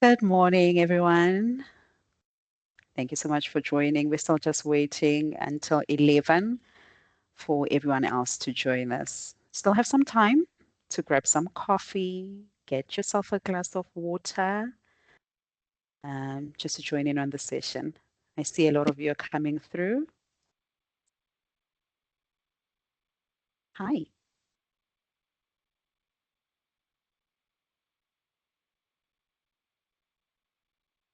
Good morning, everyone. Thank you so much for joining. We're still just waiting until 11 for everyone else to join us. Still have some time to grab some coffee, get yourself a glass of water, just to join in on the session. I see a lot of you are coming through. Hi.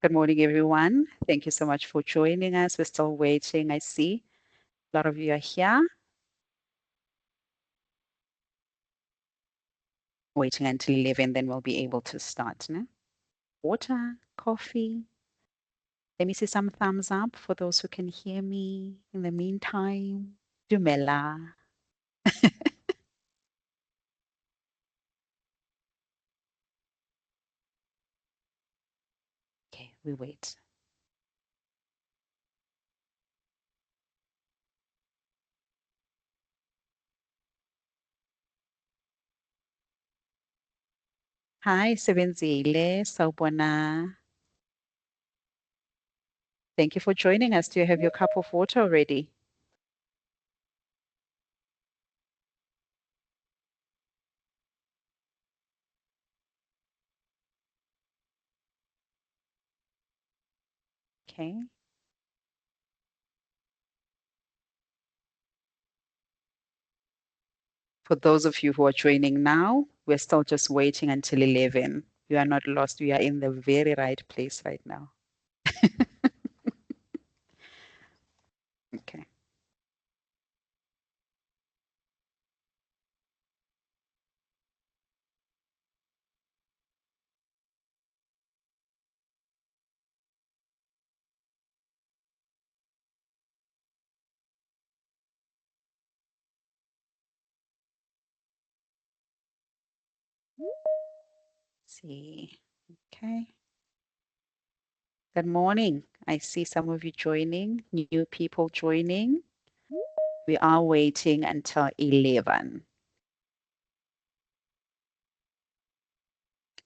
Good morning, everyone. Thank you so much for joining us. We're still waiting. I see a lot of you are here. Waiting until 11, then we'll be able to start. No? Water, coffee. Let me see some thumbs up for those who can hear me. In the meantime, Dumela. Okay, we wait. Hi, Sebenzile, Sawubona. Thank you for joining us. Do you have your cup of water already? Okay. For those of you who are joining now, we're still just waiting until 11. You are not lost. We are in the very right place right now. Okay. See. Okay. Good morning. I see some of you joining, new people joining. We are waiting until 11.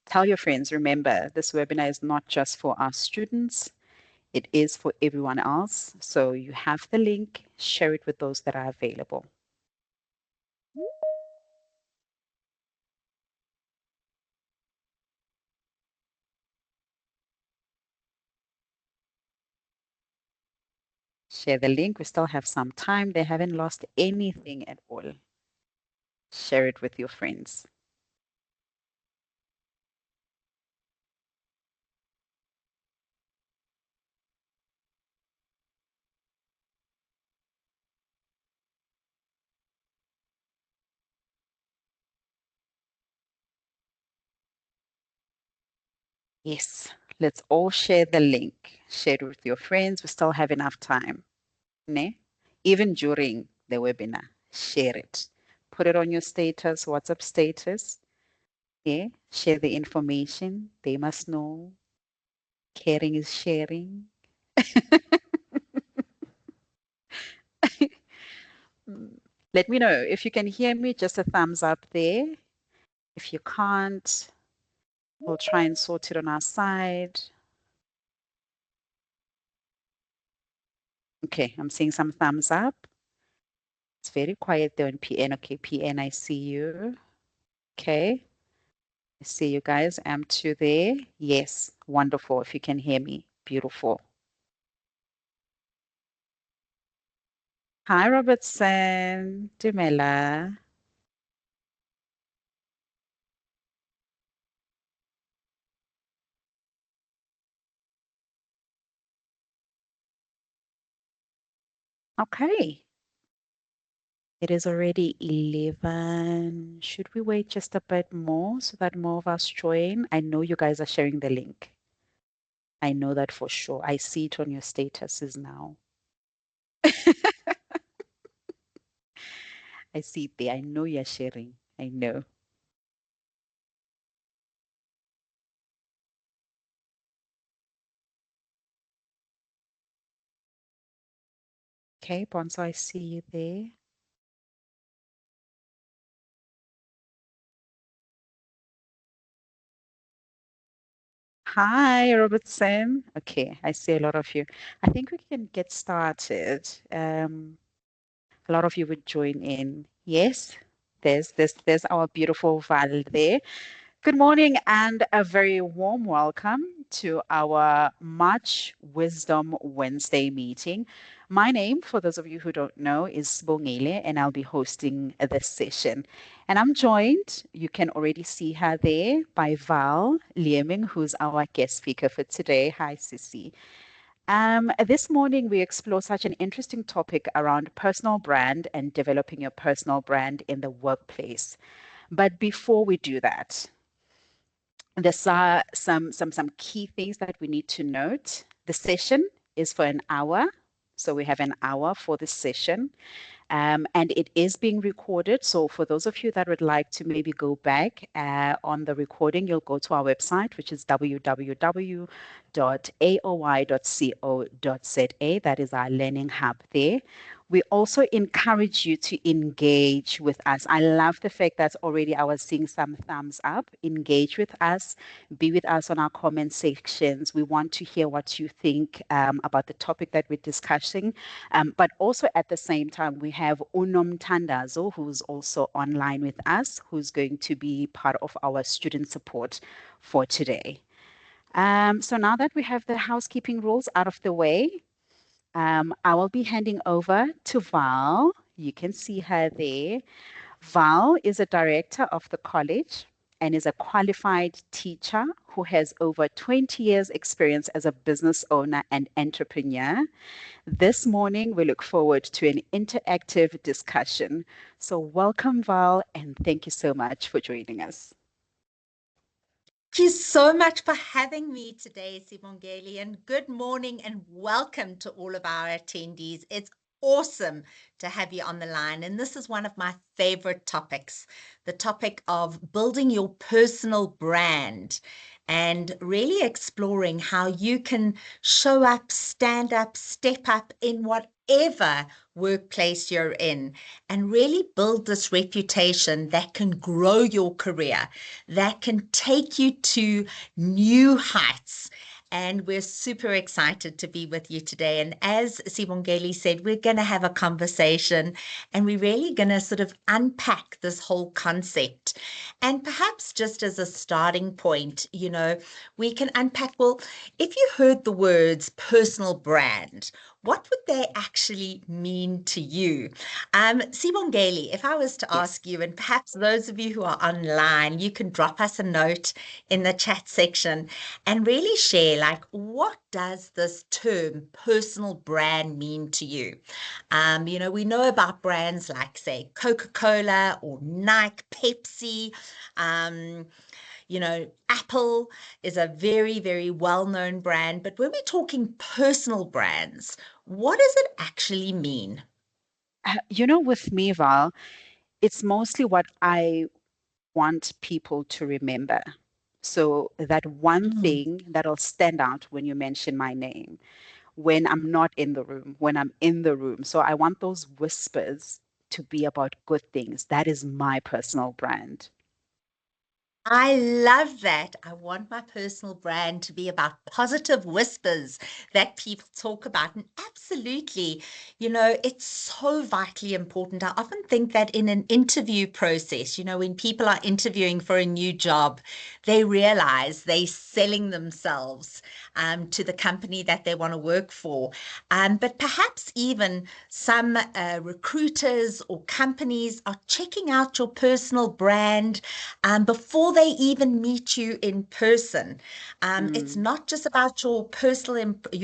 Tell your friends, remember, this webinar is not just for our students, it is for everyone else. So you have the link, share it with those that are available. Share the link. We still have some time. They haven't lost anything at all. Share it with your friends. Yes, let's all share the link. Share it with your friends. We still have enough time. Ne? Even during the webinar, share it. Put it on your status, WhatsApp status. Yeah, share the information. They must know. Caring is sharing. Mm. Let me know if you can hear me, just a thumbs up there. If you can't, we'll try and sort it on our side. Okay, I'm seeing some thumbs up. It's very quiet there on PN. Okay, PN, I see you. Okay, I see you guys. M2 there. Yes, wonderful. If you can hear me, beautiful. Hi, Robertson. Dumela. Okay. It is already 11. Should we wait just a bit more so that more of us join? I know you guys are sharing the link. I know that for sure. I see it on your statuses now. I see it there. I know you're sharing. I know. Okay, Bonso, I see you there. Hi, Robertson. Okay, I see a lot of you. I think we can get started. A lot of you would join in. Yes, there's our beautiful Val there. Good morning and a very warm welcome to our March Wisdom Wednesday meeting. My name, for those of you who don't know, is Sibongile, and I'll be hosting this session. And I'm joined, you can already see her there, by Val Lieming, who's our guest speaker for today. Hi, Sissy. This morning, we explore such an interesting topic around personal brand and developing your personal brand in the workplace. But before we do that, there's some key things that we need to note. The session is for an hour, so we have an hour for this session. And it is being recorded. So for those of you that would like to maybe go back on the recording, you'll go to our website, which is www.aoy.co.za. That is our learning hub there. We also encourage you to engage with us. I love the fact that already I was seeing some thumbs up. Engage with us, be with us on our comment sections. We want to hear what you think about the topic that we're discussing. But also at the same time, we have Unom Tandazo, who's also online with us, who's going to be part of our student support for today. So now that we have the housekeeping rules out of the way, I will be handing over to Val. You can see her there. Val is a director of the college and is a qualified teacher who has over 20 years experience as a business owner and entrepreneur. This morning, we look forward to an interactive discussion. So welcome, Val, and thank you so much for joining us. Thank you so much for having me today, Sibongeli, and good morning and welcome to all of our attendees. It's awesome to have you on the line, and this is one of my favorite topics, the topic of building your personal brand and really exploring how you can show up, stand up, step up in whatever workplace you're in and really build this reputation that can grow your career, that can take you to new heights. And we're super excited to be with you today. And as Sibongeli said, we're going to have a conversation and we're really going to sort of unpack this whole concept. And perhaps just as a starting point, we can unpack, well, if you heard the words personal brand, what would they actually mean to you? Sibongeli, if I was to ask you, and perhaps those of you who are online, you can drop us a note in the chat section and really share, like, what does this term personal brand mean to you? We know about brands like, say, Coca-Cola or Nike, Pepsi. Apple is a very, very well-known brand, but when we're talking personal brands, what does it actually mean? With me, Val, it's mostly what I want people to remember. So that one Mm. thing that'll stand out when you mention my name, when I'm not in the room, when I'm in the room. So I want those whispers to be about good things. That is my personal brand. I love that. I want my personal brand to be about positive whispers that people talk about. And absolutely, it's so vitally important. I often think that in an interview process, when people are interviewing for a new job, they realize they're selling themselves to the company that they want to work for. But perhaps even some recruiters or companies are checking out your personal brand before they even meet you in person. It's not just about your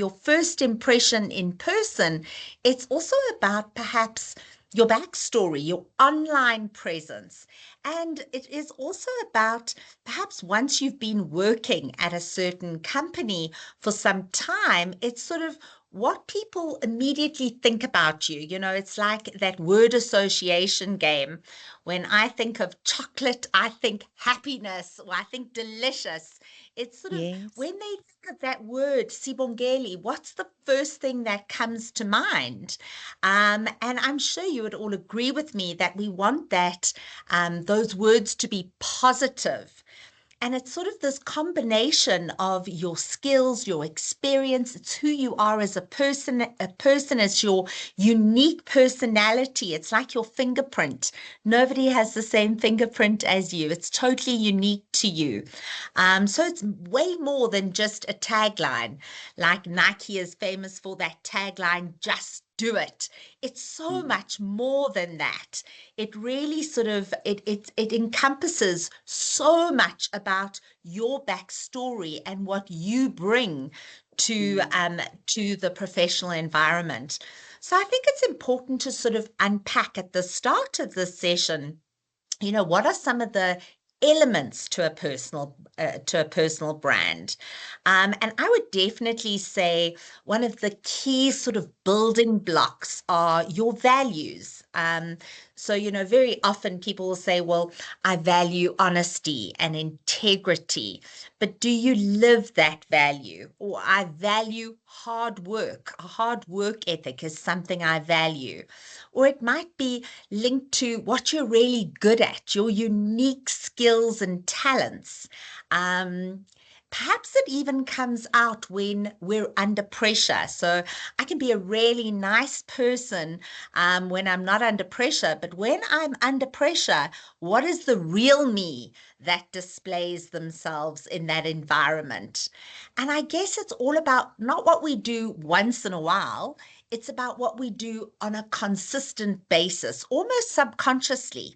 first impression in person. It's also about perhaps your backstory, your online presence. And it is also about perhaps once you've been working at a certain company for some time, it's sort of what people immediately think about you. It's like that word association game. When I think of chocolate, I think happiness or I think delicious. It's sort of Yes. when they think of that word, Sibongeli, what's the first thing that comes to mind? And I'm sure you would all agree with me that we want those words to be positive. And it's sort of this combination of your skills, your experience, it's who you are as a person is your unique personality. It's like your fingerprint. Nobody has the same fingerprint as you. It's totally unique to you. So it's way more than just a tagline. Like Nike is famous for that tagline, just do it. It's so much more than that. It really sort of it encompasses so much about your backstory and what you bring to the professional environment. So I think it's important to sort of unpack at the start of this session, what are some of the elements to a personal brand. And I would definitely say one of the key sort of building blocks are your values. So very often people will say, well, I value honesty and integrity, but do you live that value? Or I value hard work. A hard work ethic is something I value. Or it might be linked to what you're really good at, your unique skills and talents. Perhaps it even comes out when we're under pressure. So I can be a really nice person when I'm not under pressure, but when I'm under pressure, what is the real me that displays themselves in that environment? And I guess it's all about not what we do once in a while, it's about what we do on a consistent basis, almost subconsciously.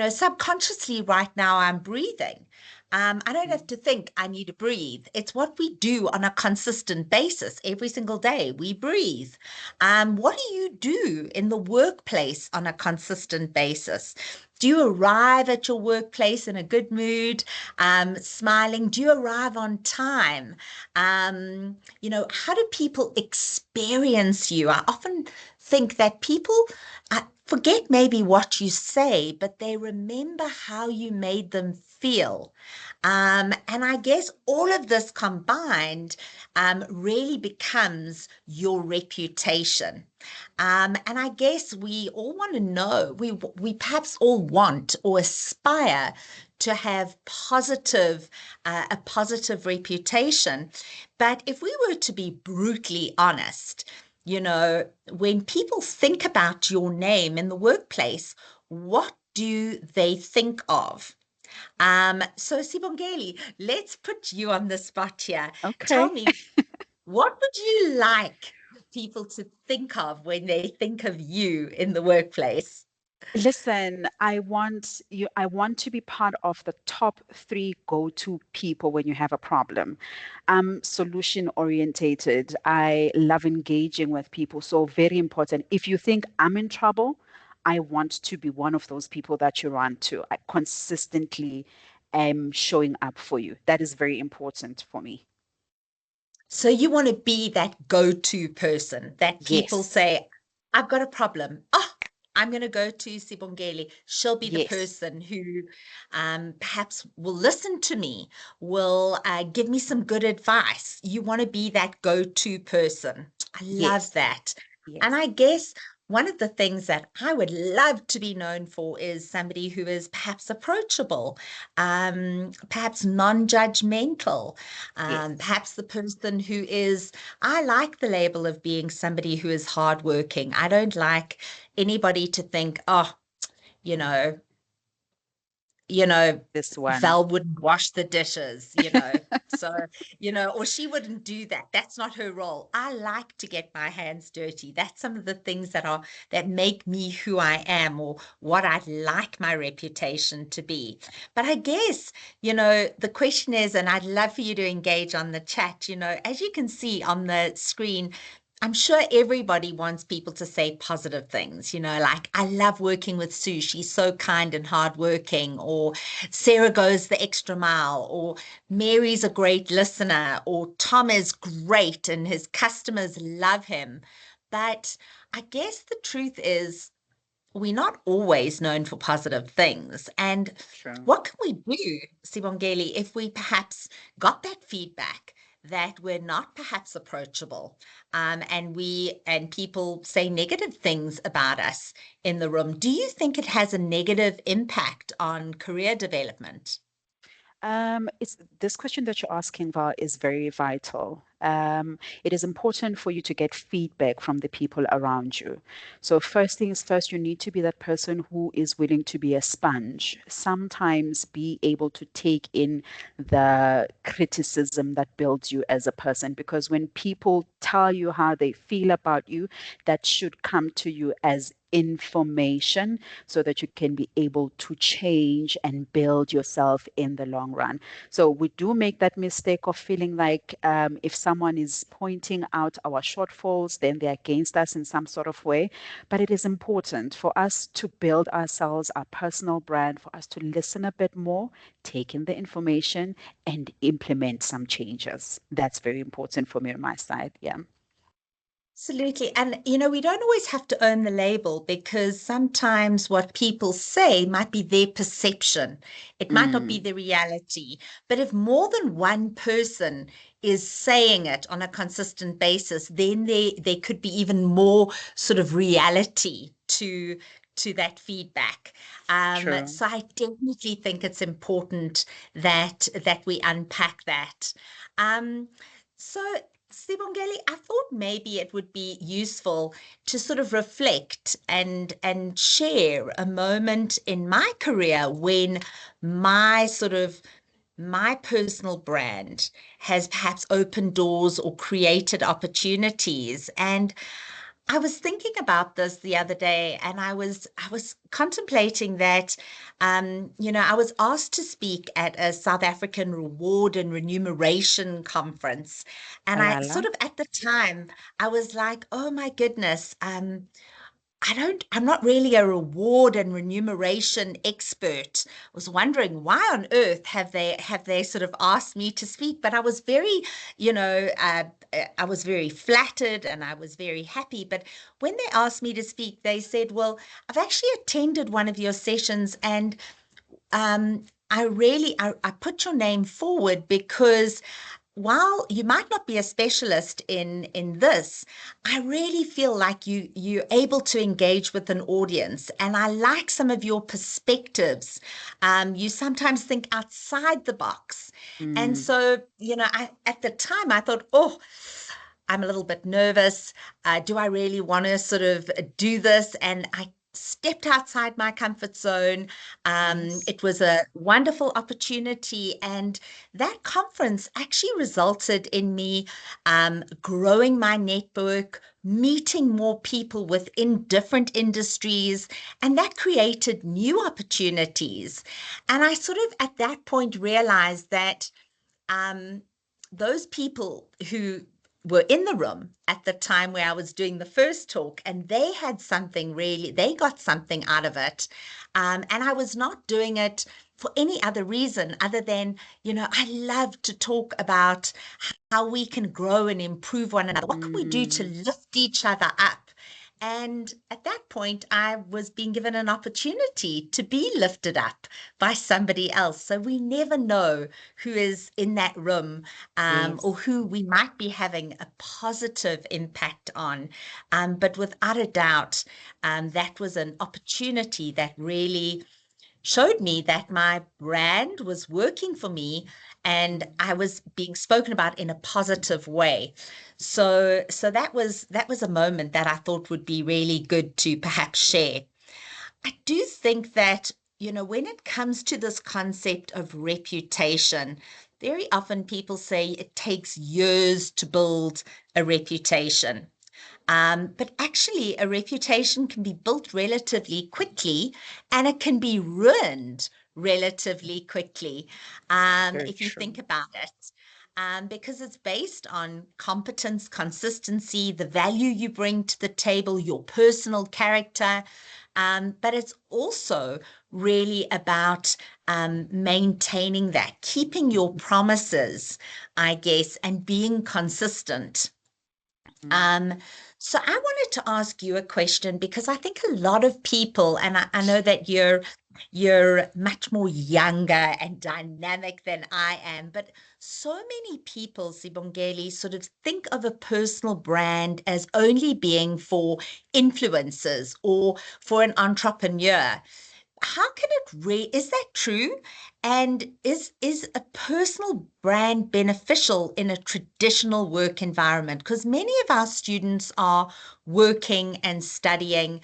Subconsciously right now I'm breathing. I don't have to think I need to breathe. It's what we do on a consistent basis. Every single day we breathe. What do you do in the workplace on a consistent basis? Do you arrive at your workplace in a good mood, smiling? Do you arrive on time? How do people experience you? I often think that people forget maybe what you say, but they remember how you made them feel. And I guess all of this combined really becomes your reputation. And I guess we all want to know, we perhaps all want or aspire to have a positive reputation. But if we were to be brutally honest, when people think about your name in the workplace, what do they think of? So Sibongeli, let's put you on the spot here. Tell Okay. me, what would you like people to think of when they think of you in the workplace? Listen, I want to be part of the top 3 go-to people when you have a problem. I'm solution orientated. I love engaging with people. So very important. If you think I'm in trouble, I want to be one of those people that you run to. I consistently am showing up for you. That is very important for me. So you want to be that go-to person that people Yes. say, I've got a problem. Oh, I'm going to go to Sibongeli. She'll be the Yes. person who perhaps will listen to me, will give me some good advice. You want to be that go-to person. I love Yes. that. And Yes. I guess one of the things that I would love to be known for is somebody who is perhaps approachable, perhaps non-judgmental, Yes. perhaps the person who is, I like the label of being somebody who is hardworking. I don't like anybody to think, oh, you know, you know, This one. Val wouldn't wash the dishes, so, or she wouldn't do that. That's not her role. I like to get my hands dirty. That's some of the things that make me who I am or what I'd like my reputation to be. But I guess, the question is, and I'd love for you to engage on the chat, as you can see on the screen, I'm sure everybody wants people to say positive things, like I love working with Sue. She's so kind and hardworking, or Sarah goes the extra mile, or Mary's a great listener, or Tom is great and his customers love him. But I guess the truth is we're not always known for positive things. And True. what can we do, Sibongeli, if we perhaps got that feedback that we're not perhaps approachable, and people say negative things about us in the room? Do you think it has a negative impact on career development? It's this question that you're asking, Val, is very vital. It is important for you to get feedback from the people around you. So first things first, you need to be that person who is willing to be a sponge. Sometimes be able to take in the criticism that builds you as a person, because when people tell you how they feel about you, that should come to you as information so that you can be able to change and build yourself in the long run. So we do make that mistake of feeling like if someone is pointing out our shortfalls, then they're against us in some sort of way. But it is important for us to build ourselves, our personal brand, for us to listen a bit more, take in the information, and implement some changes. That's very important for me on my side. Yeah. Absolutely. And, we don't always have to own the label, because sometimes what people say might be their perception. It might not be Mm, the reality. But if more than one person is saying it on a consistent basis, then there could be even more sort of reality to that feedback. true. So I definitely think it's important that we unpack that. So Sibongeli, I thought maybe it would be useful to sort of reflect and share a moment in my career when my sort of my personal brand has perhaps opened doors or created opportunities. And I was thinking about this the other day, and I was contemplating that, I was asked to speak at a South African reward and remuneration conference, and I Alala. sort of at the time I was like, oh my goodness, I'm not really a reward and remuneration expert. I was wondering why on earth have they sort of asked me to speak, but I was very, I was very flattered and I was very happy. But when they asked me to speak, they said, well, I've actually attended one of your sessions, and I put your name forward because while you might not be a specialist in this, I really feel like you're able to engage with an audience, and I like some of your perspectives. You sometimes think outside the box, and Mm, so I at the time I thought, oh, I'm a little bit nervous. Do I really want to sort of do this? And I stepped outside my comfort zone. yes. It was a wonderful opportunity, and that conference actually resulted in me growing my network, meeting more people within different industries, and that created new opportunities. And I sort of at that point realized that um, those people who were in the room at the time where I was doing the first talk, and they had something really, they got something out of it. And I was not doing it for any other reason other than, I love to talk about how we can grow and improve one another. What can we do to Mm, lift each other up? And at that point, I was being given an opportunity to be lifted up by somebody else. So we never know who is in that room, or yes. who we might be having a positive impact on. But without a doubt, that was an opportunity that really showed me that my brand was working for me, and Mm, I was being spoken about in a positive way. So that was a moment that I thought would be really good to perhaps share. I do think that, when it comes to this concept of reputation, very often people say it takes years to build a reputation. But actually, a reputation can be built relatively quickly, and it can be ruined relatively quickly, very if you think true. about it. Because it's based on competence, consistency, the value you bring to the table, your personal character. But it's also really about maintaining that, keeping your promises, I guess, and being consistent. Mm, Um, so I wanted to ask you a question, because I think a lot of people, and I know that you're much more younger and dynamic than I am, but so many people, Sibongeli, sort of think of a personal brand as only being for influencers or for an entrepreneur. how can is that true? And is a personal brand beneficial in a traditional work environment? Because many of our students are working and studying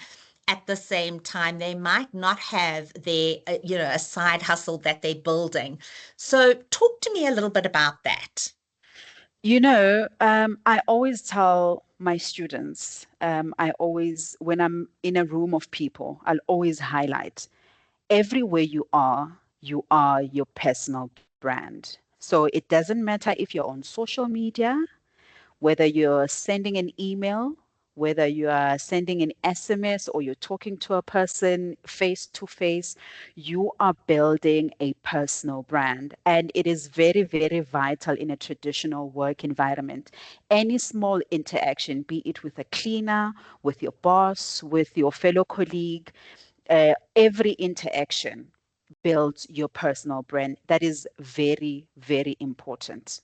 at the same time. They might not have their, a side hustle that they're building. So talk to me a little bit about that. I always tell my students, when I'm in a room of people, I'll always highlight everywhere you are your personal brand. So it doesn't matter if you're on social media, whether you're sending an email, whether you are sending an SMS or you're talking to a person face to face, you are building a personal brand. And it is very, very vital in a traditional work environment. Any small interaction, be it with a cleaner, with your boss, with your fellow colleague, every interaction builds your personal brand. That is very, very important.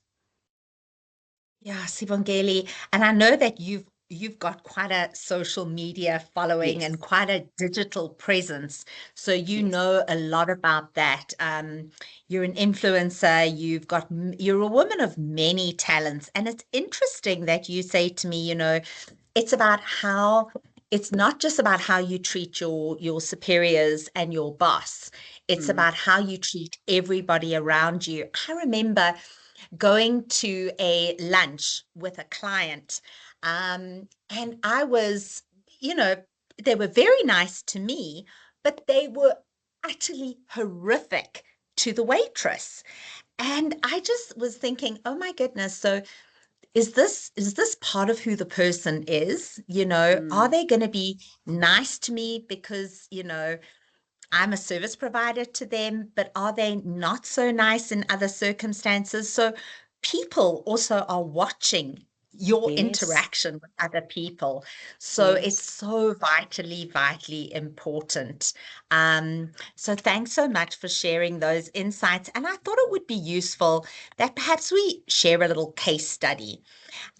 Yeah, Sibongeli, and I know that you've got quite a social media following and Yes, quite a digital presence, so you yes. know a lot about that. You're an influencer, you're a woman of many talents, and it's interesting that you say to me, it's about how it's not just about how you treat your superiors and your boss. It's Mm, about how you treat everybody around you. I remember going to a lunch with a client. And I was, you know, they were very nice to me, but they were utterly horrific to the waitress. And I just was thinking, oh my goodness, so is this part of who the person is? Are mm, they going to be nice to me because, I'm a service provider to them, but are they not so nice in other circumstances? So people also are watching your yes, interaction with other people. So it's yes. so vitally, vitally important. So thanks so much for sharing those insights. And I thought it would be useful that perhaps we share a little case study.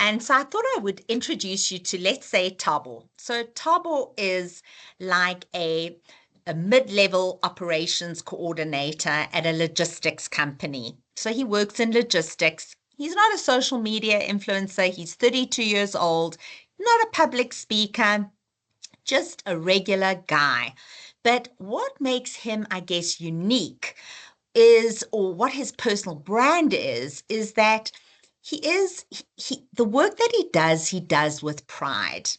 And so I thought I would introduce you to, let's say, Tabo. So Tabo is like a mid-level operations coordinator at a logistics company. So he works in logistics. He's not a social media influencer. He's 32 years old, not a public speaker, just a regular guy. But what makes him, I guess, unique or what his personal brand is that the work that he does with pride.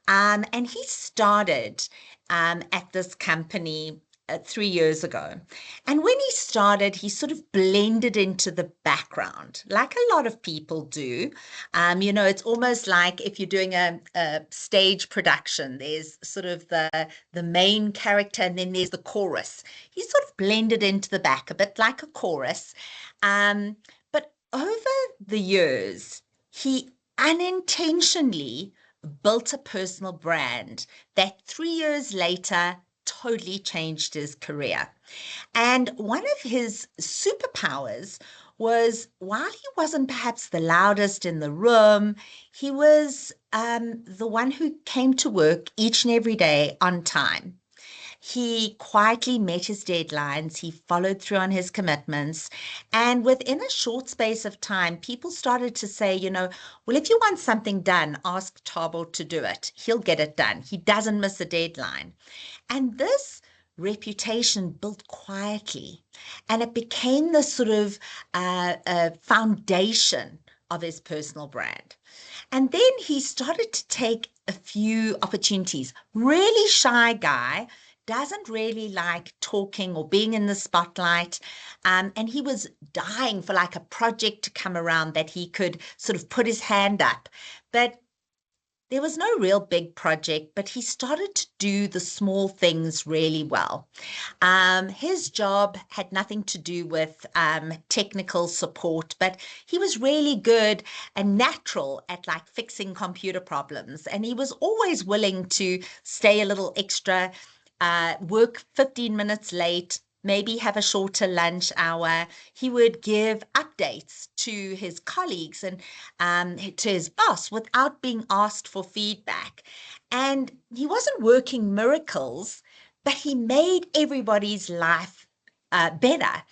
And he started at this company 3 years ago. And when he started, he sort of blended into the background, like a lot of people do. It's almost like if you're doing a stage production, there's sort of the main character and then there's the chorus. He sort of blended into the back, a bit like a chorus. But over the years, he unintentionally built a personal brand that 3 years later totally changed his career. And one of his superpowers was while he wasn't perhaps the loudest in the room, he was the one who came to work each and every day on time. He quietly met his deadlines, he followed through on his commitments, and within a short space of time, people started to say, well, if you want something done, ask Tabo to do it. He'll get it done. He doesn't miss a deadline. And this reputation built quietly, and it became the sort of foundation of his personal brand. And then he started to take a few opportunities. Really shy guy, doesn't really like talking or being in the spotlight. And he was dying for like a project to come around that he could sort of put his hand up. But there was no real big project, but he started to do the small things really well. His job had nothing to do with technical support, but he was really good and natural at like fixing computer problems. And he was always willing to stay a little extra, work 15 minutes late, maybe have a shorter lunch hour. He would give updates to his colleagues and to his boss without being asked for feedback. And he wasn't working miracles, but he made everybody's life better.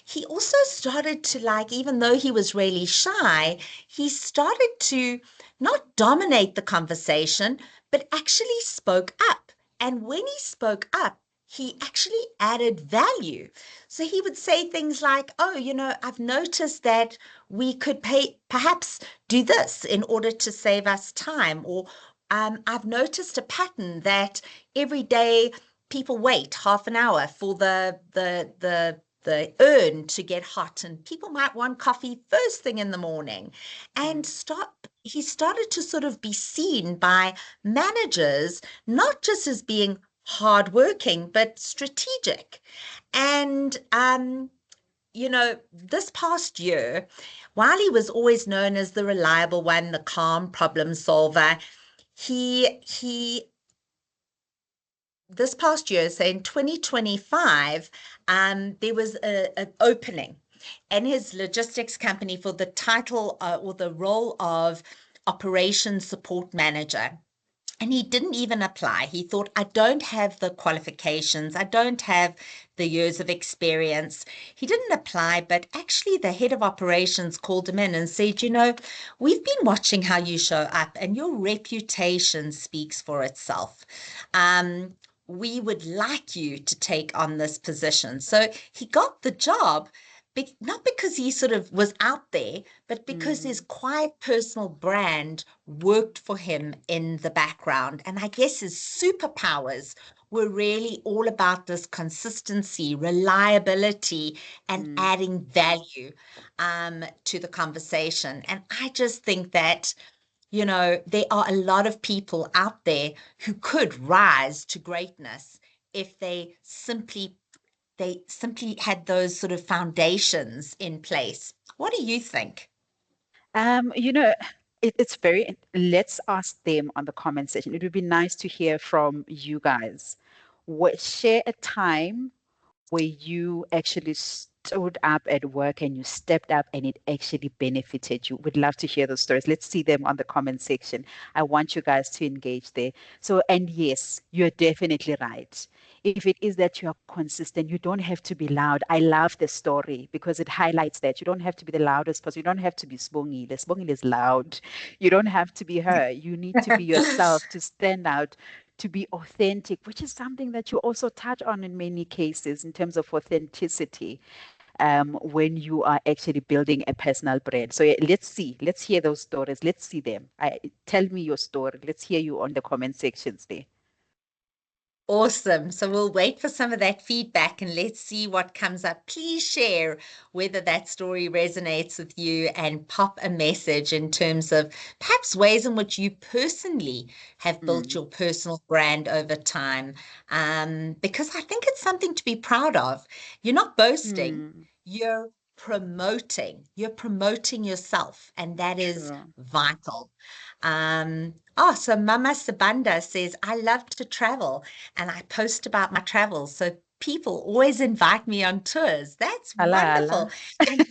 He also started to, like, even though he was really shy, he started to not dominate the conversation, but actually spoke up. And when he spoke up, he actually added value. So he would say things like, oh, I've noticed that we could perhaps do this in order to save us time. Or I've noticed a pattern that every day people wait half an hour for the urn to get hot, and people might want coffee first thing in the morning. And he started to sort of be seen by managers not just as being hardworking but strategic. And this past year, while he was always known as the reliable one, the calm problem solver, he this past year, so in 2025, there was an opening in his logistics company for the title or the role of operations support manager. And he didn't even apply. He thought, I don't have the qualifications. I don't have the years of experience. He didn't apply, but actually the head of operations called him in and said, we've been watching how you show up and your reputation speaks for itself. We would like you to take on this position. So he got the job, not because he sort of was out there, but because his quiet personal brand worked for him in the background. And I guess his superpowers were really all about this consistency, reliability, and adding value to the conversation. And I just think that there are a lot of people out there who could rise to greatness if they simply had those sort of foundations in place. What do you think? You know, it's very, let's ask them on the comment section. It would be nice to hear from you guys. Share a time where you actually stood up at work and you stepped up and it actually benefited you. We'd love to hear those stories. Let's see them on the comment section. I want you guys to engage there. So, and yes, you're definitely right. If it is that you're consistent, you don't have to be loud. I love the story because it highlights that you don't have to be the loudest person. You don't have to be Sbongile. Sbongile is loud. You don't have to be her. You need to be yourself to stand out, to be authentic, which is something that you also touch on in many cases in terms of authenticity, when you are actually building a personal brand. So yeah, let's hear those stories. Let's see them. Tell me your story. Let's hear you on the comment sections there. Awesome. So we'll wait for some of that feedback and let's see what comes up. Please share whether that story resonates with you and pop a message in terms of perhaps ways in which you personally have built your personal brand over time. Because I think it's something to be proud of. You're not boasting, you're promoting. You're promoting yourself, and that is vital. So Mama Sabanda says, I love to travel and I post about my travels. So people always invite me on tours. That's wonderful. And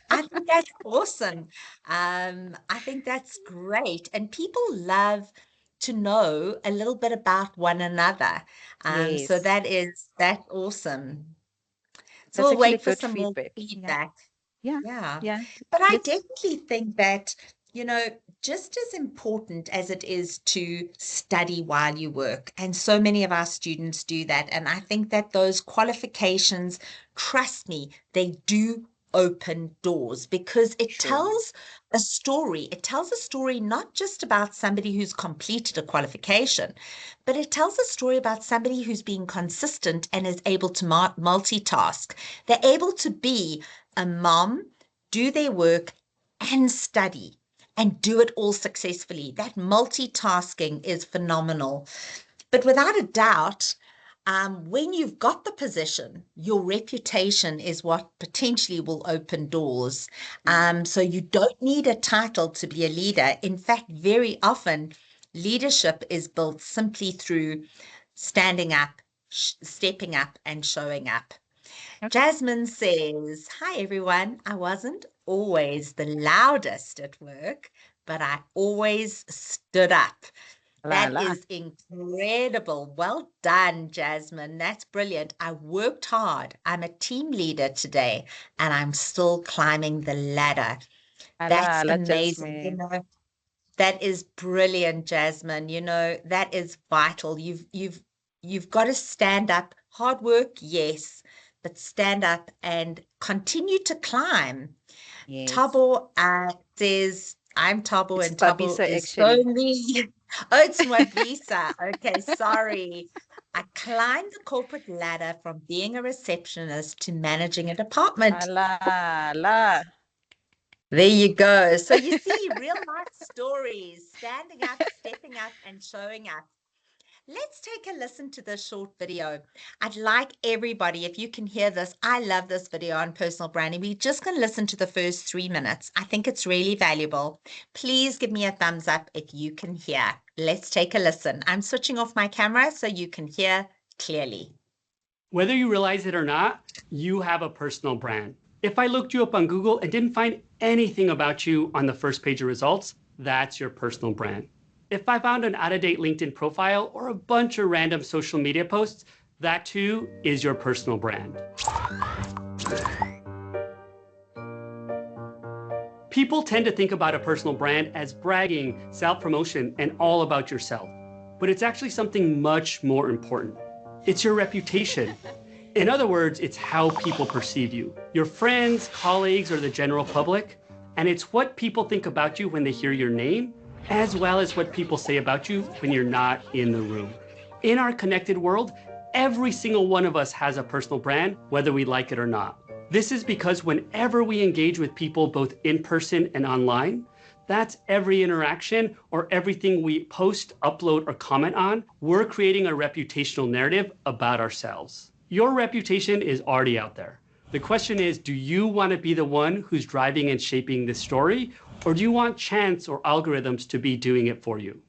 I think that's awesome. I think that's great. And people love to know a little bit about one another. So Yes, that's awesome. So that's we'll actually wait for good some more feedback. Yeah, feedback. yeah, Yeah. yeah. But I Let's. definitely think that, just as important as it is to study while you work, and so many of our students do that, and I think that those qualifications, trust me, they do open doors because it tells a story. It tells a story not just about somebody who's completed a qualification, but it tells a story about somebody who's being consistent and is able to multitask. They're able to be a mom, do their work, and study and do it all successfully. That multitasking is phenomenal. But without a doubt, when you've got the position, your reputation is what potentially will open doors. So you don't need a title to be a leader. In fact, very often, leadership is built simply through standing up, stepping up, and showing up. Okay. Jasmine says, hi everyone. I wasn't always the loudest at work, but I always stood up. That La. is incredible. Well done, Jasmine. That's brilliant. I worked hard. I'm a team leader today, and I'm still climbing the ladder. That's La, amazing. Jasmine. That is brilliant, Jasmine. That is vital. You've got to stand up. Hard work, yes, but stand up and continue to climb. Yes. Tabo says, I'm Tabo, It's and Tabo Tabisa is so actually. me. Oh, it's Nwabisa. Okay, sorry. I climbed the corporate ladder from being a receptionist to managing a department. La. There you go. So you see, real life stories, standing up, stepping up, and showing up. Let's take a listen to this short video. I'd like everybody, if you can hear this, I love this video on personal branding. We're just going to listen to the first 3 minutes. I think it's really valuable. Please give me a thumbs up if you can hear. Let's take a listen. I'm switching off my camera so you can hear clearly. Whether you realize it or not, you have a personal brand. If I looked you up on Google and didn't find anything about you on the first page of results, that's your personal brand. If I found an out-of-date LinkedIn profile or a bunch of random social media posts, that too is your personal brand. People tend to think about a personal brand as bragging, self-promotion, and all about yourself. But it's actually something much more important. It's your reputation. In other words, it's how people perceive you, your friends, colleagues, or the general public. And it's what people think about you when they hear your name, as well as what people say about you when you're not in the room. In our connected world, every single one of us has a personal brand, whether we like it or not. This is because whenever we engage with people both in person and online, that's every interaction or everything we post, upload, or comment on, we're creating a reputational narrative about ourselves. Your reputation is already out there. The question is, do you want to be the one who's driving and shaping this story, or do you want chance or algorithms to be doing it for you?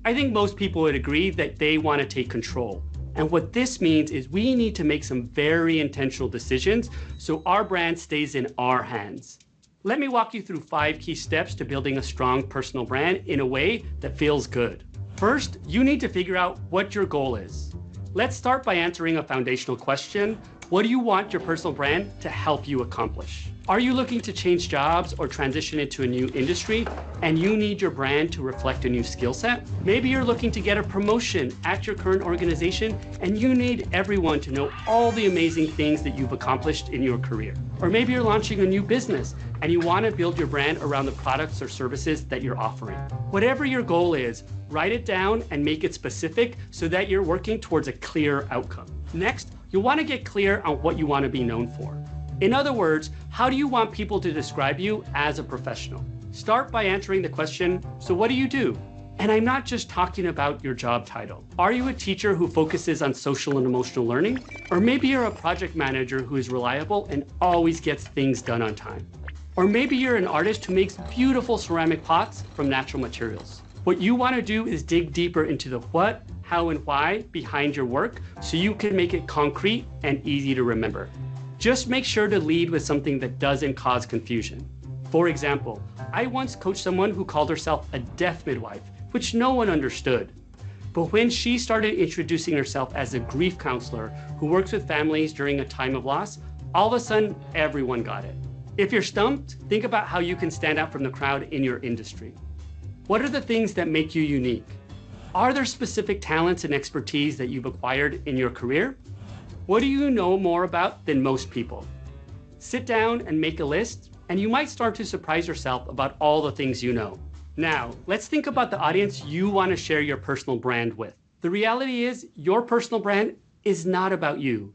I think most people would agree that they want to take control. And what this means is we need to make some very intentional decisions so our brand stays in our hands. Let me walk you through 5 key steps to building a strong personal brand in a way that feels good. First, you need to figure out what your goal is. Let's start by answering a foundational question. What do you want your personal brand to help you accomplish? Are you looking to change jobs or transition into a new industry and you need your brand to reflect a new skill set? Maybe you're looking to get a promotion at your current organization and you need everyone to know all the amazing things that you've accomplished in your career. Or maybe you're launching a new business and you want to build your brand around the products or services that you're offering. Whatever your goal is, write it down and make it specific so that you're working towards a clear outcome. Next, you'll want to get clear on what you want to be known for. In other words, how do you want people to describe you as a professional? Start by answering the question, so what do you do? And I'm not just talking about your job title. Are you a teacher who focuses on social and emotional learning? Or maybe you're a project manager who is reliable and always gets things done on time. Or maybe you're an artist who makes beautiful ceramic pots from natural materials. What you want to do is dig deeper into the what, how, and why behind your work so you can make it concrete and easy to remember. Just make sure to lead with something that doesn't cause confusion. For example, I once coached someone who called herself a deaf midwife, which no one understood. But when she started introducing herself as a grief counselor who works with families during a time of loss, all of a sudden, everyone got it. If you're stumped, think about how you can stand out from the crowd in your industry. What are the things that make you unique? Are there specific talents and expertise that you've acquired in your career? What do you know more about than most people? Sit down and make a list, and you might start to surprise yourself about all the things you know. Now, let's think about the audience you want to share your personal brand with. The reality is, your personal brand is not about you.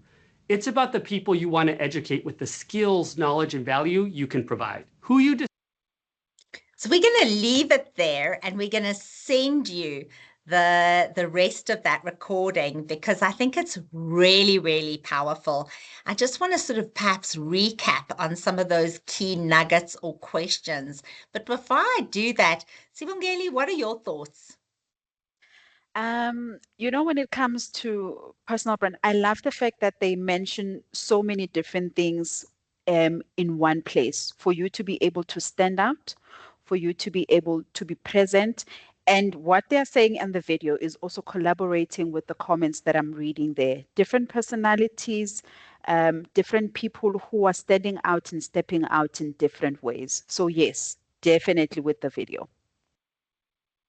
It's about the people you want to educate with the skills, knowledge, and value you can provide. So we're going to leave it there, and we're going to send you the rest of that recording because I think it's really, really powerful. I just want to sort of perhaps recap on some of those key nuggets or questions. But before I do that, Sibongeli, what are your thoughts? When it comes to personal brand, I love the fact that they mention so many different things in one place for you to be able to stand out, for you to be able to be present, And what they're saying in the video is also collaborating with the comments that I'm reading there. Different personalities, different people who are standing out and stepping out in different ways. So yes, definitely with the video.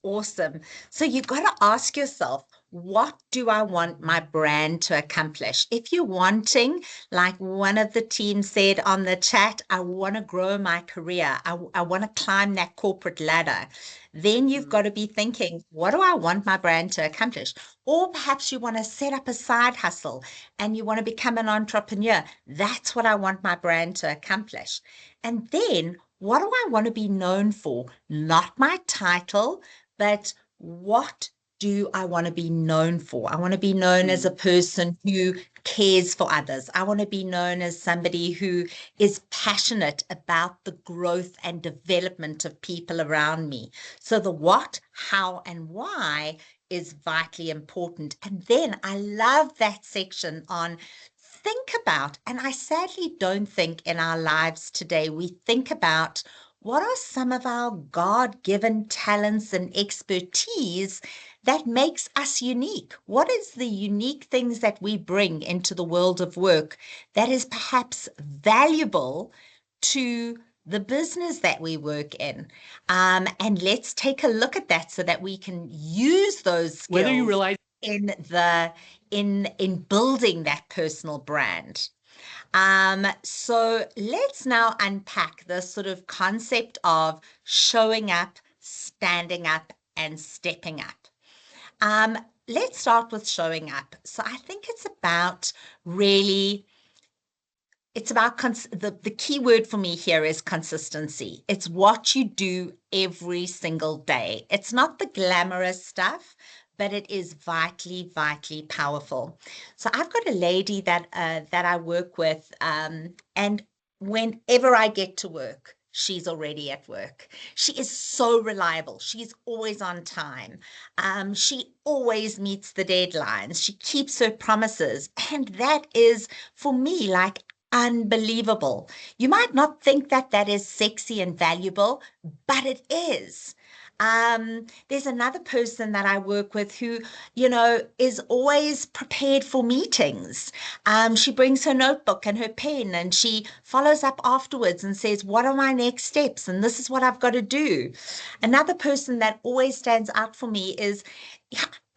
Awesome. So you've got to ask yourself, what do I want my brand to accomplish? If you're wanting, like one of the team said on the chat, I want to grow my career, I want to climb that corporate ladder, then you've got to be thinking, what do I want my brand to accomplish? Or perhaps you want to set up a side hustle and you want to become an entrepreneur. That's what I want my brand to accomplish. And then what do I want to be known for? Not my title, but what do I want to be known for? I want to be known as a person who cares for others. I want to be known as somebody who is passionate about the growth and development of people around me. So the what, how, and why is vitally important. And then I love that section on think about, and I sadly don't think in our lives today, we think about what are some of our God-given talents and expertise that makes us unique? What is the unique things that we bring into the world of work that is perhaps valuable to the business that we work in? And let's take a look at that so that we can use those skills Whether you realize in building that personal brand. So let's now unpack this sort of concept of showing up, standing up, and stepping up. Let's start with showing up. So I think it's about really, it's about the key word for me here is consistency. It's what you do every single day. It's not the glamorous stuff, but it is vitally, vitally powerful. So I've got a lady that I work with, and whenever I get to work, she's already at work. She is so reliable. She's always on time. She always meets the deadlines. She keeps her promises. And that is, for me, like unbelievable. You might not think that that is sexy and valuable, but it is. There's another person that I work with who, is always prepared for meetings. She brings her notebook and her pen and she follows up afterwards and says, what are my next steps? And this is what I've got to do. Another person that always stands out for me is,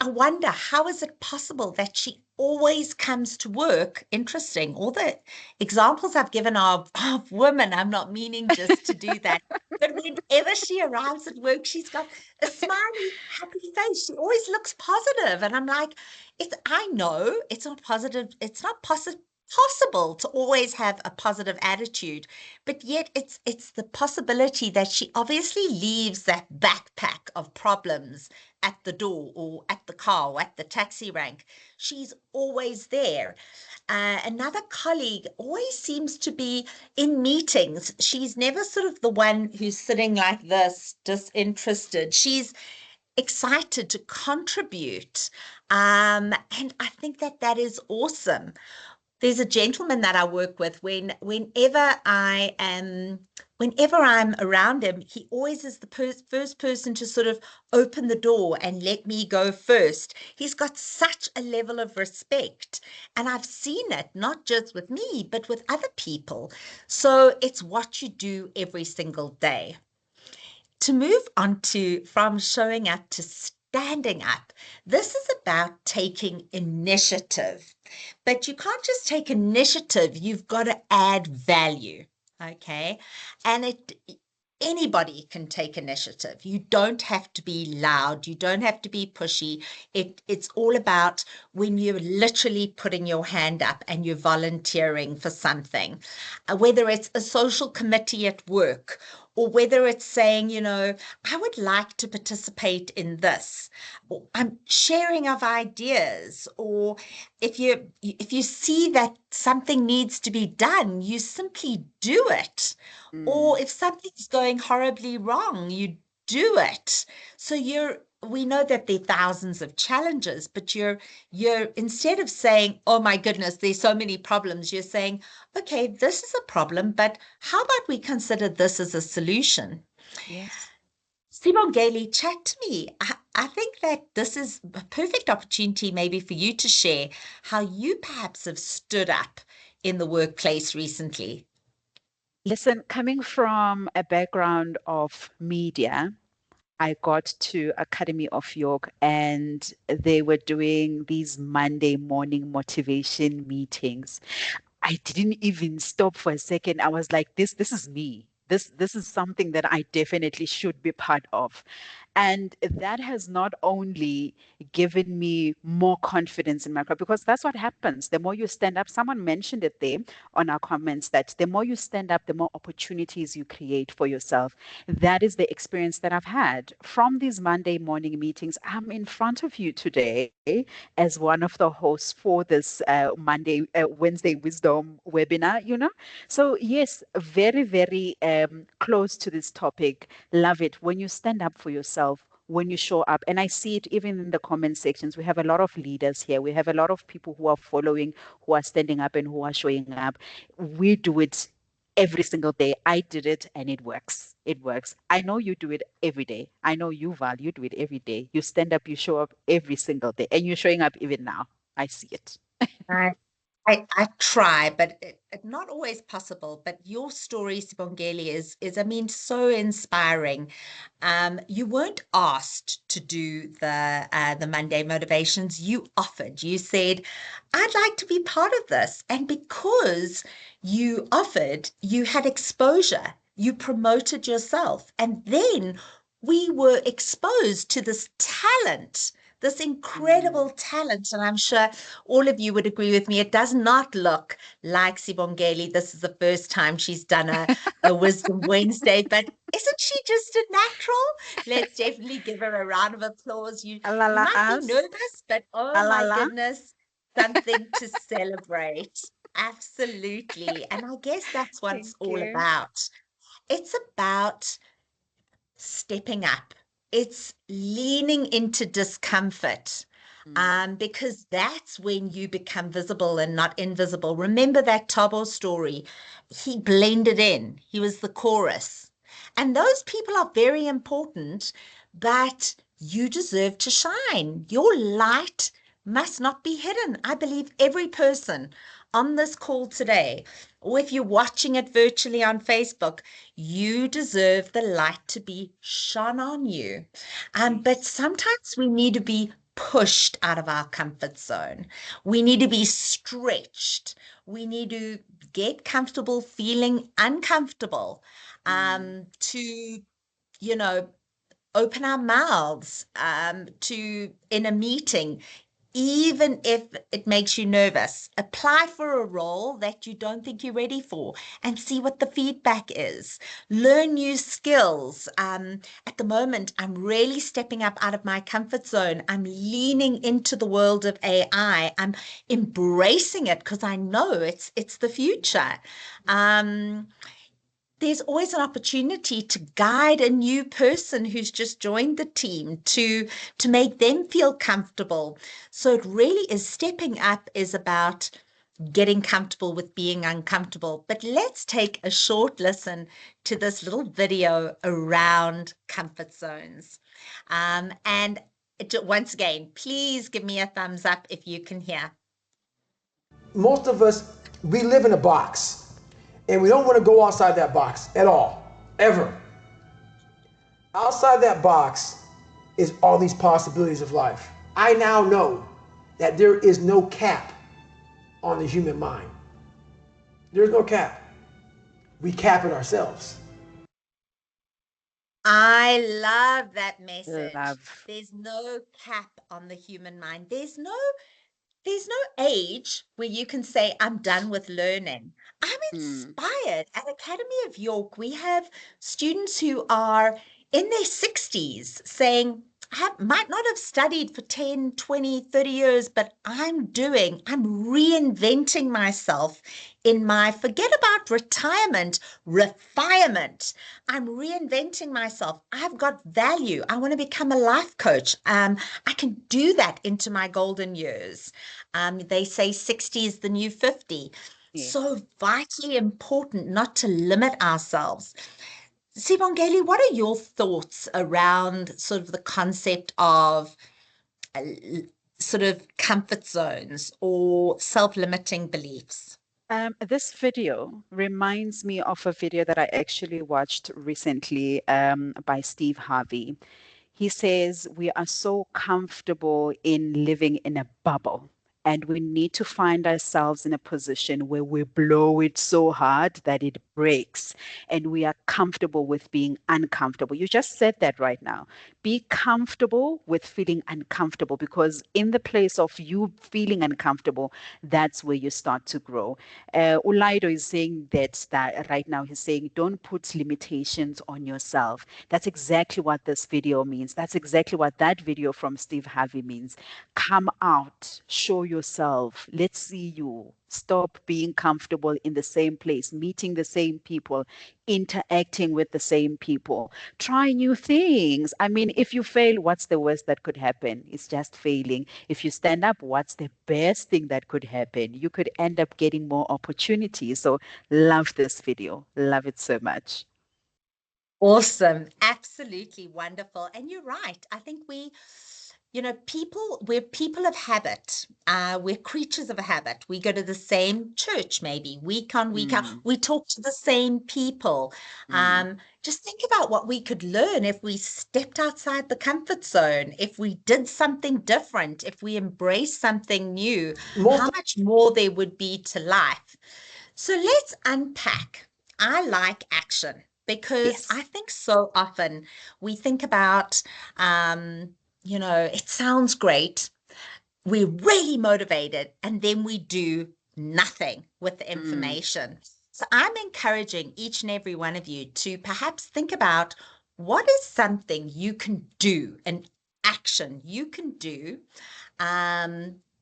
I wonder, how is it possible that she always comes to work? Interesting. All the examples I've given are of women. I'm not meaning just to do that. But whenever she arrives at work, she's got a smiley, happy face. She always looks positive. And I'm like, I know it's not positive. It's not possible to always have a positive attitude, but yet it's the possibility that she obviously leaves that backpack of problems at the door or at the car or at the taxi rank. She's always there. Another colleague always seems to be in meetings. She's never sort of the one who's sitting like this, disinterested. She's excited to contribute. And I think that is awesome. There's a gentleman that I work with whenever I'm around him, he always is the first person to sort of open the door and let me go first. He's got such a level of respect, and I've seen it not just with me, but with other people. So it's what you do every single day. To move on from showing up to standing up, this is about taking initiative. But you can't just take initiative, you've got to add value, okay? And anybody can take initiative. You don't have to be loud, you don't have to be pushy. It's all about when you're literally putting your hand up and you're volunteering for something, whether it's a social committee at work, or whether it's saying, I would like to participate in this, or I'm sharing of ideas, or if you see that something needs to be done, you simply do it. Or if something's going horribly wrong, you do it. So we know that there are thousands of challenges, but you're instead of saying, oh my goodness, there's so many problems, you're saying, okay, this is a problem, but how about we consider this as a solution? Yes. Sibongile, chat to me. I think that this is a perfect opportunity maybe for you to share how you perhaps have stood up in the workplace recently. Listen, coming from a background of media, I got to Academy of York and they were doing these Monday morning motivation meetings. I didn't even stop for a second. I was like, this is me. This is something that I definitely should be part of. And that has not only given me more confidence in my craft, because that's what happens. The more you stand up, someone mentioned it there on our comments that the more you stand up, the more opportunities you create for yourself. That is the experience that I've had from these Monday morning meetings. I'm in front of you today as one of the hosts for this Wednesday Wisdom webinar, you know. So, yes, very, very close to this topic. Love it when you stand up for yourself, when you show up. And I see it even in the comment sections. We have a lot of leaders here. We have a lot of people who are following, who are standing up and who are showing up. We do it every single day. I did it and it works. It works. I know you do it every day. I know you, Val, you do it every day. You stand up, you show up every single day, and you're showing up even now. I see it. I try, but it's not always possible. But your story, Sibongile, is I mean, so inspiring. You weren't asked to do the Monday motivations. You offered. You said, "I'd like to be part of this," and because you offered, you had exposure. You promoted yourself, and then we were exposed to this talent. This incredible talent, and I'm sure all of you would agree with me. It does not look like Sibongile. This is the first time she's done a Wisdom Wednesday, but isn't she just a natural? Let's definitely give her a round of applause. You Alala might be us. nervous, but oh my Alala. goodness, something to celebrate. Absolutely. And I guess that's what it's Thank all you. about. It's about stepping up. It's leaning into discomfort. Because that's when you become visible and not invisible. Remember that Tabo story? He blended in, he was the chorus. And those people are very important, but you deserve to shine. Your light must not be hidden. I believe every person on this call today, or if you're watching it virtually on Facebook, you deserve the light to be shone on you. But sometimes we need to be pushed out of our comfort zone. We need to be stretched. We need to get comfortable feeling uncomfortable, to, you know, open our mouths, to in a meeting, even if it makes you nervous. Apply for a role that you don't think you're ready for and see what the feedback is. Learn new skills. At the moment, I'm really stepping up out of my comfort zone. I'm leaning into the world of AI. I'm embracing it because I know it's the future. There's always an opportunity to guide a new person who's just joined the team to make them feel comfortable. So it really is stepping up is about getting comfortable with being uncomfortable. But let's take a short listen to this little video around comfort zones. And once again, please give me a thumbs up if you can hear. Most of us, we live in a box. And we don't want to go outside that box at all, ever. Outside that box is all these possibilities of life. I now know that there is no cap on the human mind. There's no cap. We cap it ourselves. I love that message. Love. There's no cap on the human mind. There's no age where you can say, I'm done with learning. I'm inspired. At Academy of York, we have students who are in their 60s saying, I might not have studied for 10, 20, 30 years, but I'm reinventing myself in my, forget about retirement, refinement. I'm reinventing myself. I've got value. I want to become a life coach. I can do that into my golden years. They say 60 is the new 50. Yes. So vitally important not to limit ourselves. Sibongeli, what are your thoughts around sort of the concept of uh, sort of comfort zones or self-limiting beliefs? This video reminds me of a video that I actually watched recently by Steve Harvey. He says we are so comfortable in living in a bubble, and we need to find ourselves in a position where we blow it so hard that it breaks, and we are comfortable with being uncomfortable. You just said that right now. Be comfortable with feeling uncomfortable, because in the place of you feeling uncomfortable, that's where you start to grow. Ulaido is saying that right now. He's saying, don't put limitations on yourself. That's exactly what this video means. That's exactly what that video from Steve Harvey means. Come out, show yourself. Let's see you. Stop being comfortable in the same place, meeting the same people, interacting with the same people. Try new things. I mean, if you fail, what's the worst that could happen? It's just failing. If you stand up, what's the best thing that could happen? You could end up getting more opportunities. So, love this video. Love it so much. Awesome. Absolutely wonderful. And you're right. I think we're people of habit. We're creatures of habit. We go to the same church, maybe week on, week out. We talk to the same people. Just think about what we could learn if we stepped outside the comfort zone, if we did something different, if we embraced something new, how much more there would be to life. So let's unpack. I like action, because Yes. I think so often we think about, it sounds great. We're really motivated, and then we do nothing with the information. So I'm encouraging each and every one of you to perhaps think about, what is something you can do, an action you can do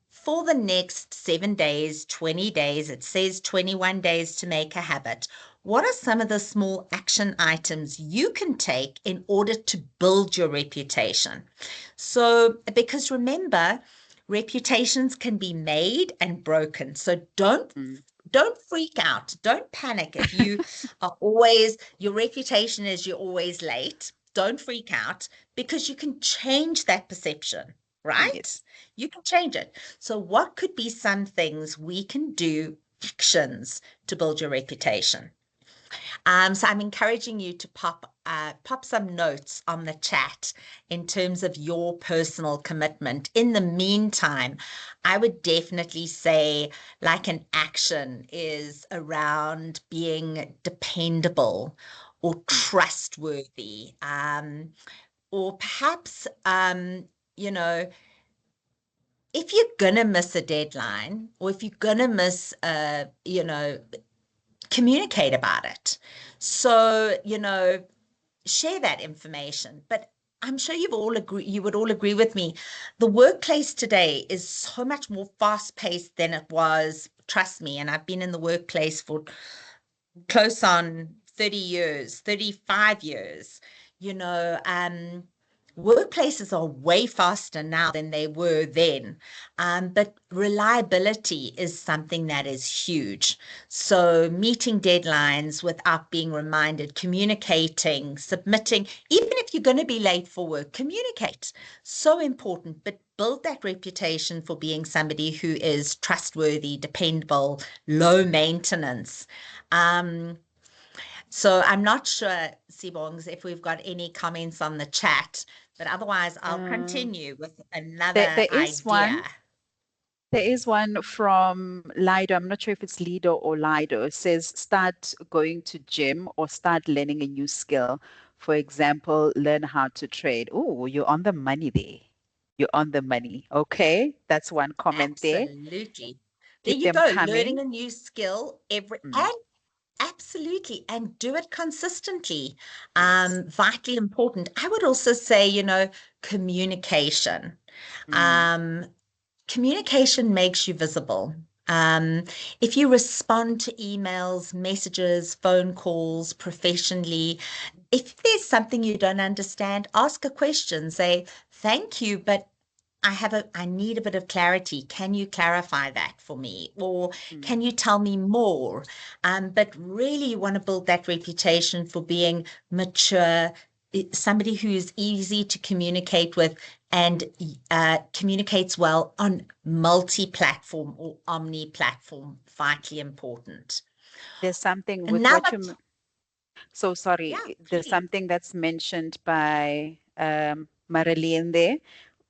for the next 7 days, 20 days. It says 21 days to make a habit. What are some of the small action items you can take in order to build your reputation? So, because remember, reputations can be made and broken. So don't freak out. Don't panic if you are always, your reputation is you're always late. Don't freak out, because you can change that perception, right? Yes. You can change it. So what could be some things we can do, actions to build your reputation? So I'm encouraging you to pop some notes on the chat in terms of your personal commitment. In the meantime, I would definitely say, like, an action is around being dependable or trustworthy, or perhaps, if you're gonna miss a deadline, or if you're gonna miss, communicate about it. So, share that information. But I'm sure you would all agree with me. The workplace today is so much more fast-paced than it was. Trust me. And I've been in the workplace for close on 30 years, 35 years. Workplaces are way faster now than they were then. But reliability is something that is huge. So meeting deadlines without being reminded, communicating, submitting, even if you're going to be late for work, communicate. So important, but build that reputation for being somebody who is trustworthy, dependable, low maintenance. So I'm not sure, Sibongs, if we've got any comments on the chat, but otherwise I'll continue with another There is idea. There is one from Lido. I'm not sure if it's Lido or Lido. It says start going to gym or start learning a new skill. For example, learn how to trade. Oh, you're on the money there. You're on the money. Okay, that's one comment there. Absolutely. There Keep you them go, coming. learning a new skill and absolutely, and do it consistently. Yes. Vitally important. I would also say, communication. Communication makes you visible. If you respond to emails, messages, phone calls professionally, if there's something you don't understand, ask a question. Say, thank you, but I need a bit of clarity. Can you clarify that for me? Or Mm. can you tell me more? But really you want to build that reputation for being mature, somebody who's easy to communicate with and communicates well on multi-platform or omni-platform, vitally important. There's something with what Another, you, so sorry, yeah, there's please. something that's mentioned by Marilyn there.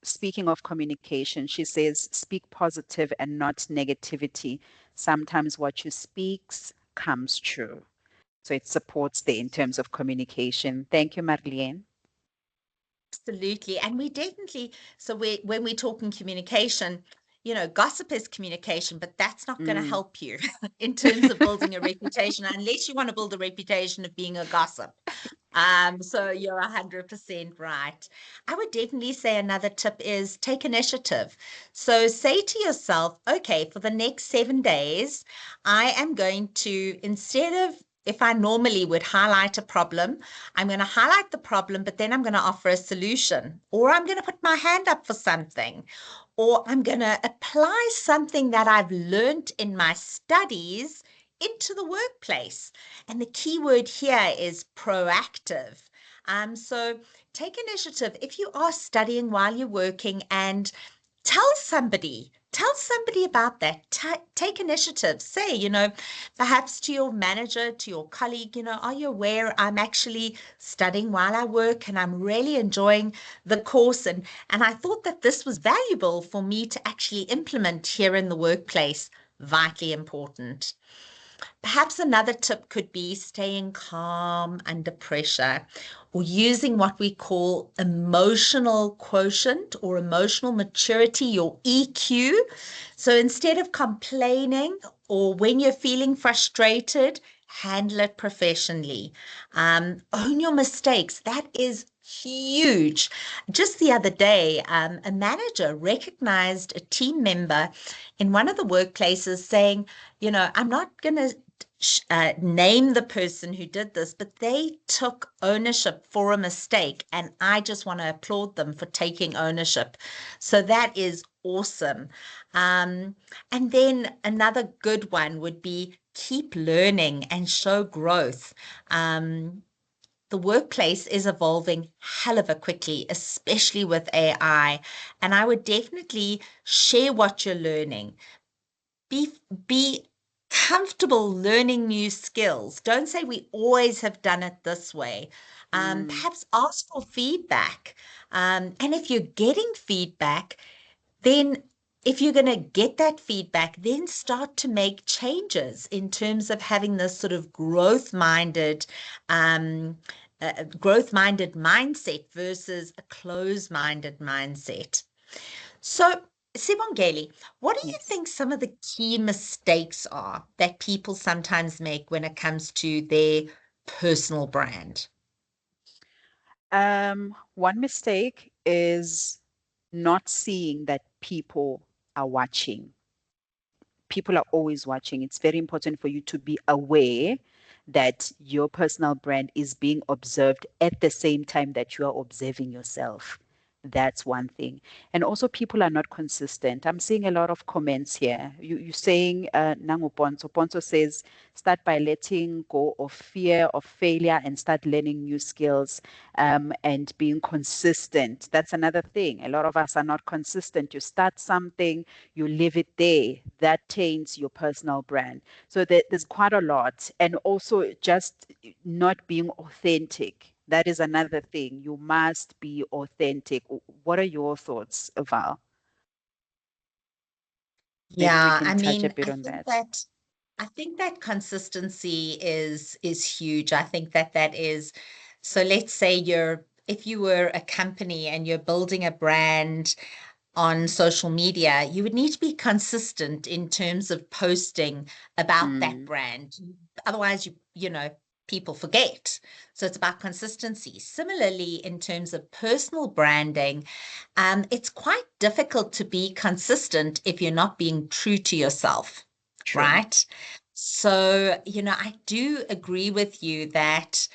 Speaking of communication, she says, speak positive and not negativity. Sometimes what you speaks comes true. So it supports there in terms of communication. Thank you, Marlene. Absolutely. And we definitely, so when we're talking communication, gossip is communication, but that's not going to Mm. help you in terms of building a reputation, unless you want to build a reputation of being a gossip. So you're 100% right. I would definitely say another tip is take initiative. So say to yourself, okay, for the next 7 days, I am going to, instead of if I normally would highlight a problem, I'm going to highlight the problem, but then I'm going to offer a solution, or I'm going to put my hand up for something, or I'm going to apply something that I've learned in my studies into the workplace. And the key word here is proactive. So take initiative. If you are studying while you're working, and tell somebody about that. Take initiative. Say, perhaps to your manager, to your colleague, are you aware I'm actually studying while I work and I'm really enjoying the course, and I thought that this was valuable for me to actually implement here in the workplace. Vitally important. Perhaps another tip could be staying calm under pressure, or using what we call emotional quotient or emotional maturity, your EQ. So instead of complaining, or when you're feeling frustrated, handle it professionally. Own your mistakes. That is huge. Just the other day, a manager recognized a team member in one of the workplaces saying, I'm not going to name the person who did this, but they took ownership for a mistake. And I just want to applaud them for taking ownership. So that is awesome. And then another good one would be keep learning and show growth. The workplace is evolving hell of a quickly, especially with AI. And I would definitely share what you're learning. Be comfortable learning new skills. Don't say we always have done it this way. Perhaps ask for feedback. And if you're getting feedback, then if you're going to get that feedback, then start to make changes in terms of having this sort of growth-minded mindset versus a closed-minded mindset. So, Sibongeli, what do you Yes. think some of the key mistakes are that people sometimes make when it comes to their personal brand? One mistake is not seeing that people are watching. People are always watching. It's very important for you to be aware that your personal brand is being observed at the same time that you are observing yourself. That's one thing. And also, people are not consistent. I'm seeing a lot of comments here. You're saying, Nangu Ponzo. Ponzo says, start by letting go of fear of failure and start learning new skills and being consistent. That's another thing. A lot of us are not consistent. You start something, you leave it there. That taints your personal brand. So there's quite a lot. And also, just not being authentic. That is another thing. You must be authentic. What are your thoughts, Val? Maybe we Yeah, can I touch a mean, bit on that. I think that consistency is huge. I think that is, so let's say if you were a company and you're building a brand on social media, you would need to be consistent in terms of posting about that Mm, brand. Otherwise, people forget. So it's about consistency. Similarly, in terms of personal branding, it's quite difficult to be consistent if you're not being true to yourself, true. right? So, I do agree with you that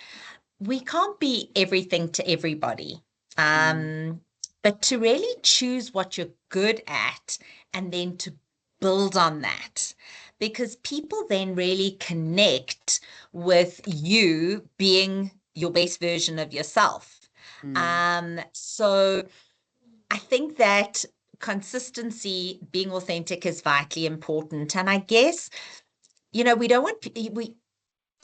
we can't be everything to everybody. Mm, Um, but to really choose what you're good at and then to build on that. Because people then really connect with you being your best version of yourself. So I think that consistency, being authentic, is vitally important. And I guess, we don't want,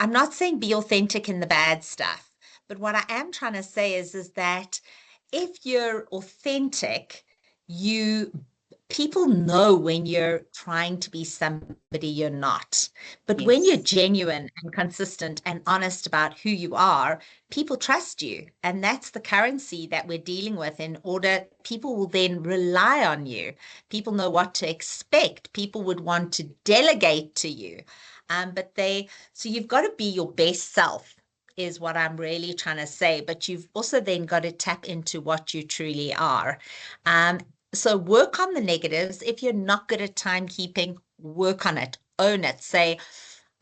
I'm not saying be authentic in the bad stuff, but what I am trying to say is that if you're authentic, people know when you're trying to be somebody you're not. But when you're Yes. genuine and consistent and honest about who you are, people trust you. And that's the currency that we're dealing with. In order, people will then rely on you. People know what to expect. People would want to delegate to you. So you've got to be your best self, is what I'm really trying to say. But you've also then got to tap into what you truly are. So work on the negatives. If you're not good at timekeeping, work on it, own it. Say,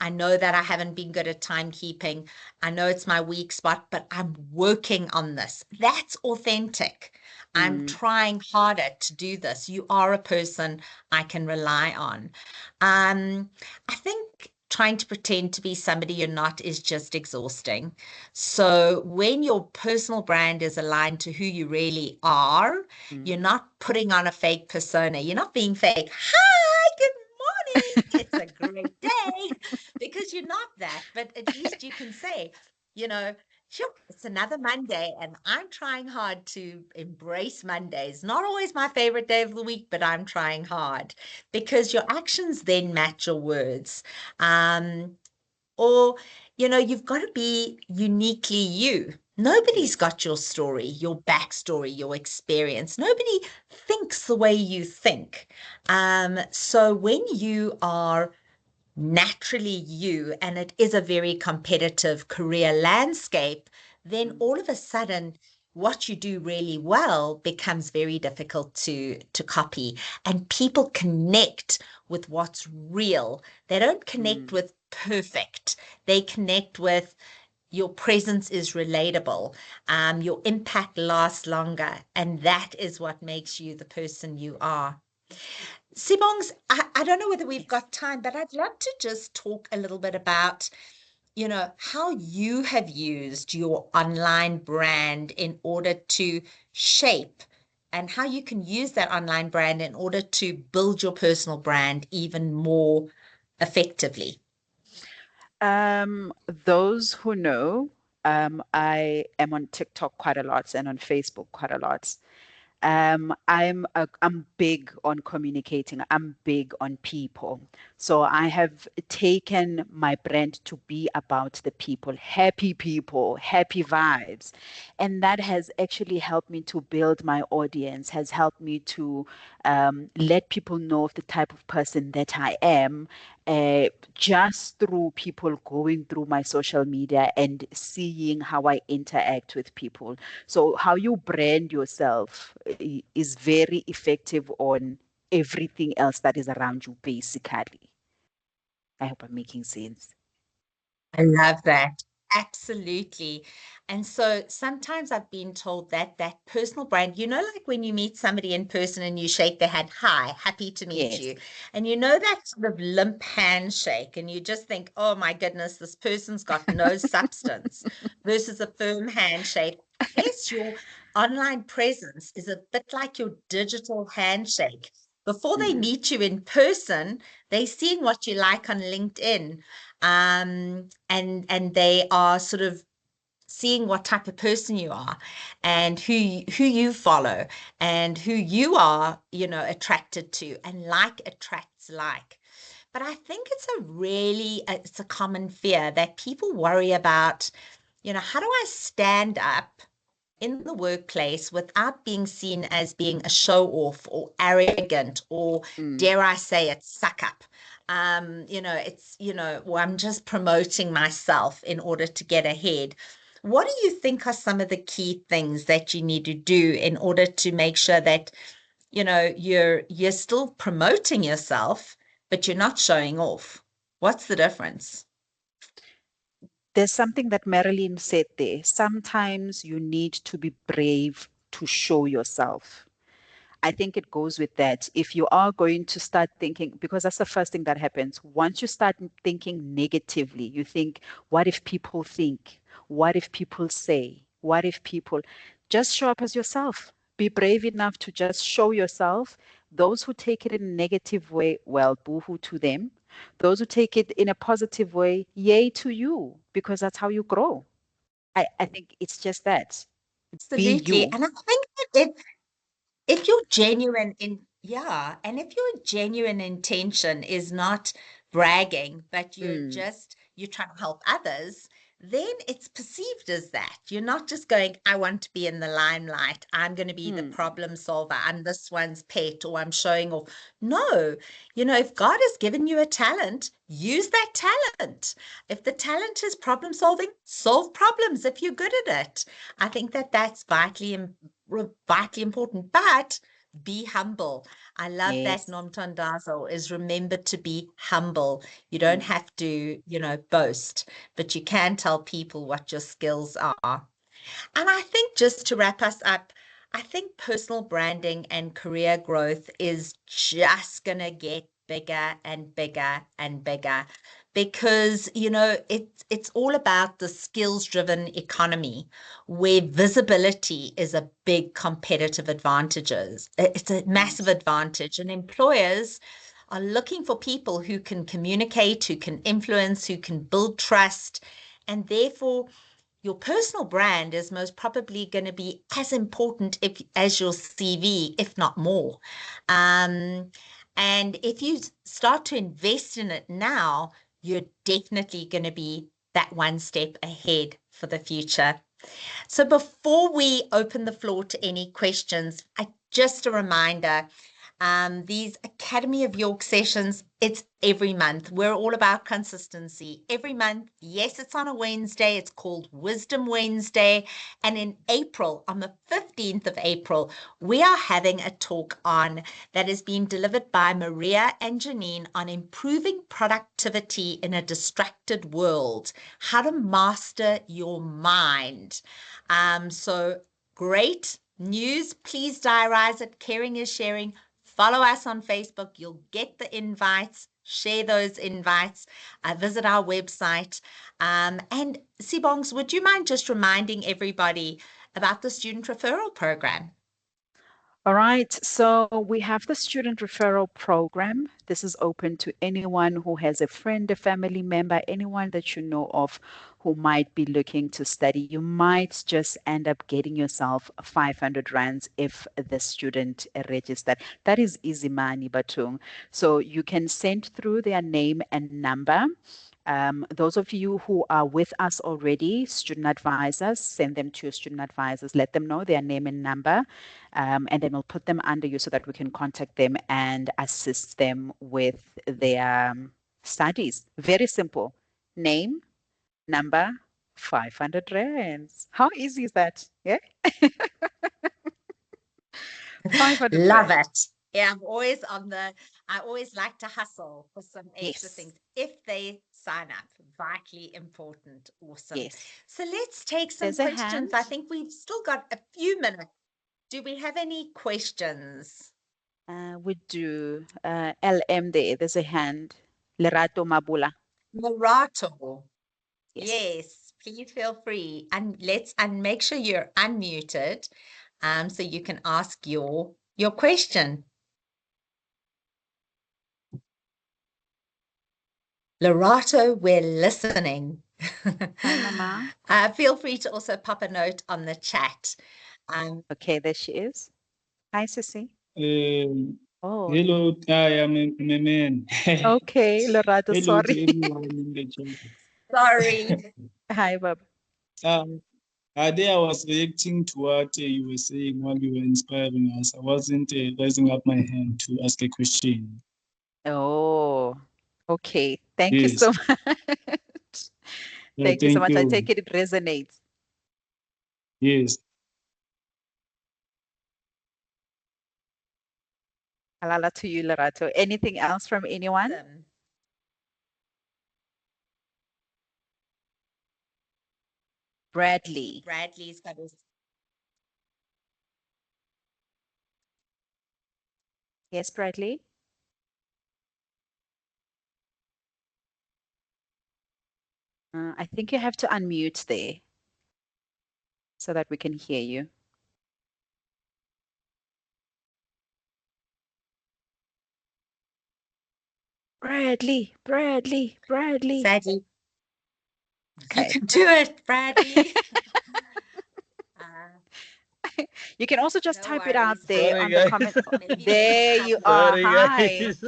I know that I haven't been good at timekeeping. I know it's my weak spot, but I'm working on this. That's authentic. I'm trying harder to do this. You are a person I can rely on. I think trying to pretend to be somebody you're not is just exhausting. So when your personal brand is aligned to who you really are, you're not putting on a fake persona. You're not being fake. Hi, good morning. It's a great day, because you're not that. But at least you can say, sure, it's another Monday, and I'm trying hard to embrace Mondays. Not always my favorite day of the week, but I'm trying hard, because your actions then match your words. Or, you've got to be uniquely you. Nobody's got your story, your backstory, your experience. Nobody thinks the way you think. So when you are naturally you, and it is a very competitive career landscape, then all of a sudden what you do really well becomes very difficult to copy, and people connect with what's real. They don't connect with perfect. They connect with your presence is relatable. Your impact lasts longer, and that is what makes you the person you are. Sibongs, I don't know whether we've got time, but I'd love to just talk a little bit about, how you have used your online brand in order to shape, and how you can use that online brand in order to build your personal brand even more effectively. Those who know, I am on TikTok quite a lot and on Facebook quite a lot. I'm big on communicating. I'm big on people. So I have taken my brand to be about the people, happy vibes. And that has actually helped me to build my audience, has helped me to let people know of the type of person that I am, just through people going through my social media and seeing how I interact with people. So how you brand yourself is very effective on everything else that is around you, basically. I hope I'm making sense. I love that. Absolutely. And so sometimes I've been told that that personal brand, like when you meet somebody in person and you shake their hand, hi, happy to meet Yes. you. And that sort of limp handshake, and you just think, oh my goodness, this person's got no substance, versus a firm handshake. Yes, your online presence is a bit like your digital handshake. Before they meet you in person, they're seeing what you like on LinkedIn. And they are sort of seeing what type of person you are, and who you follow, and who you are, attracted to, and like attracts like. But I think it's a common fear that people worry about, how do I stand up in the workplace without being seen as being a show off or arrogant, or dare I say it, suck up. Well, I'm just promoting myself in order to get ahead. What do you think are some of the key things that you need to do in order to make sure that, you're still promoting yourself, but you're not showing off? What's the difference? There's something that Marilyn said there. Sometimes you need to be brave to show yourself. I think it goes with that. If you are going to start thinking, because that's the first thing that happens. Once you start thinking negatively, you think, what if people think? What if people say? What if people just show up as yourself? Be brave enough to just show yourself. Those who take it in a negative way, well, boohoo to them. Those who take it in a positive way, yay to you, because that's how you grow. I think it's just that. Be Absolutely. you. And I think that if your genuine and if your genuine intention is not bragging, but you're trying to help others, then it's perceived as that. You're not just going, I want to be in the limelight. I'm going to be the problem solver. I'm this one's pet, or I'm showing off. No, if God has given you a talent, use that talent. If the talent is problem solving, solve problems if you're good at it. I think that that's vitally important, but be humble. I love that Yes. Nomthandazo is remembered to be humble. You don't have to, boast, but you can tell people what your skills are. And I think just to wrap us up, I think personal branding and career growth is just going to get bigger and bigger and bigger because, it's all about the skills-driven economy where visibility is a big competitive advantage. It's a massive advantage, and employers are looking for people who can communicate, who can influence, who can build trust, and therefore your personal brand is most probably going to be as important as your CV, if not more. And if you start to invest in it now, you're definitely going to be that one step ahead for the future. So before we open the floor to any questions, just a reminder, these Academy of York sessions, it's every month. We're all about consistency. Every month, yes, it's on a Wednesday. It's called Wisdom Wednesday. And in April, on the 15th of April, we are having a talk that is being delivered by Maria and Janine on improving productivity in a distracted world, how to master your mind. So great news. Please diarize it. Caring is sharing. Follow us on Facebook. You'll get the invites. Share those invites. Visit our website. And Sibongs, would you mind just reminding everybody about the student referral program? All right, so we have the student referral program. This is open to anyone who has a friend, a family member, anyone that you know of who might be looking to study. You might just end up getting yourself 500 rands if the student registered. That is easy money, Batung. So you can send through their name and number. Those of you who are with us already, student advisors, send them to your student advisors. Let them know their name and number, and then we'll put them under you so that we can contact them and assist them with their studies. Very simple. Name, number, 500 rands. How easy is that? Yeah. 500 Love rands. it. Yeah, I always like to hustle for some extra Yes. things if they sign up. Vitally important. Awesome. Yes. So let's take some There's a questions. hand. I think we've still got a few minutes. Do we have any questions? We do. LM there. There's a hand. Lerato Mabula. Morato. Yes. Yes, please feel free. And make sure you're unmuted, so you can ask your question. Lorato, we're listening. Hi, Mama. Feel free to also pop a note on the chat. Okay, there she is. Hi, Sissy. Oh, Hello, I am a man. okay, Lorato, Hello to sorry. everyone in the chat. Sorry. Hi, Bob. There I was reacting to what you were saying while you were inspiring us. I wasn't raising up my hand to ask a question. Oh, okay. Thank you Yes. so much. Thank you so Thank much. I you. take it resonates. Yes. Alala to you, Lorato. Anything else from anyone? Awesome. Bradley. Bradley's got his. Yes, Bradley? I think you have to unmute there so that we can hear you. Bradley, Bradley, Bradley. Sadly, you Okay. can do it, Bradley. You can also just No type it out worries. there Sorry, on the guys. comment. Maybe There next you time. are. Sorry, Hi. guys.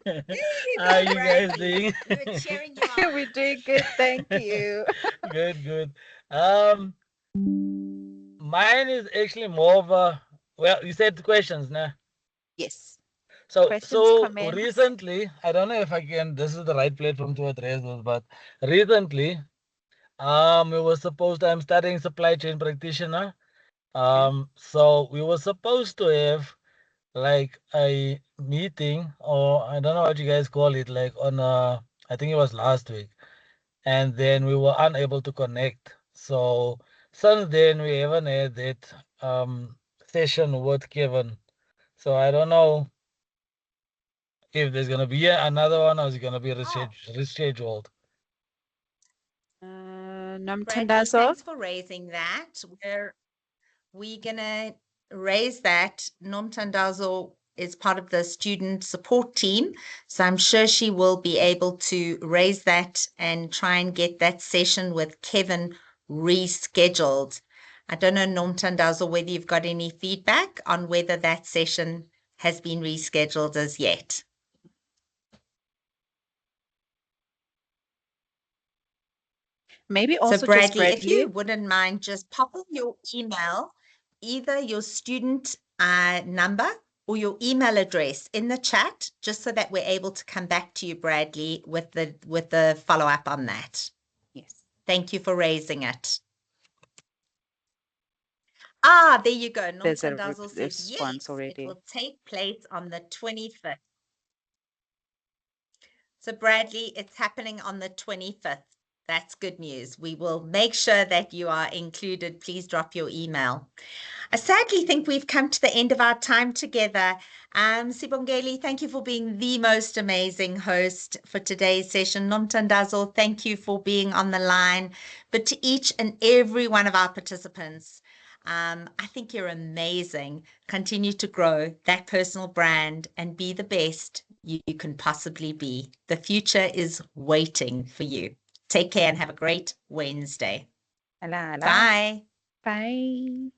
There you How go, you guys Bradley. doing? We were cheering you on. We're doing good, thank you. Good, good. Mine is actually more of a, well, you said questions, nah? Yes. So Questions, comments? recently, I don't know if I can, this is the right platform to address this, but recently, we were supposed to, I'm studying supply chain practitioner. So we were supposed to have like a meeting, or I don't know what you guys call it, like on I think it was last week, and then we were unable to connect. So since then we haven't had that session with Kevin. So I don't know if there's gonna be another one or is it gonna be rescheduled. Bradley, Nomthandazo? thanks for raising that. We're gonna raise that. Nomthandazo is part of the student support team, so I'm sure she will be able to raise that and try and get that session with Kevin rescheduled. I don't know, Nomthandazo, whether you've got any feedback on whether that session has been rescheduled as yet. Maybe So also just Bradley, if Bradley. you wouldn't mind just popping your email, either your student number or your email address in the chat, just so that we're able to come back to you, Bradley, with the follow-up on that. Yes. Thank you for raising it. Ah, there you go. There's a Nomthandazo says response yes, already. it will take place on the 25th. So Bradley, it's happening on the 25th. That's good news. We will make sure that you are included. Please drop your email. I sadly think we've come to the end of our time together. Sibongeli, thank you for being the most amazing host for today's session. Nomthandazo, thank you for being on the line. But to each and every one of our participants, I think you're amazing. Continue to grow that personal brand and be the best you can possibly be. The future is waiting for you. Take care and have a great Wednesday. Ala, ala. Bye. Bye.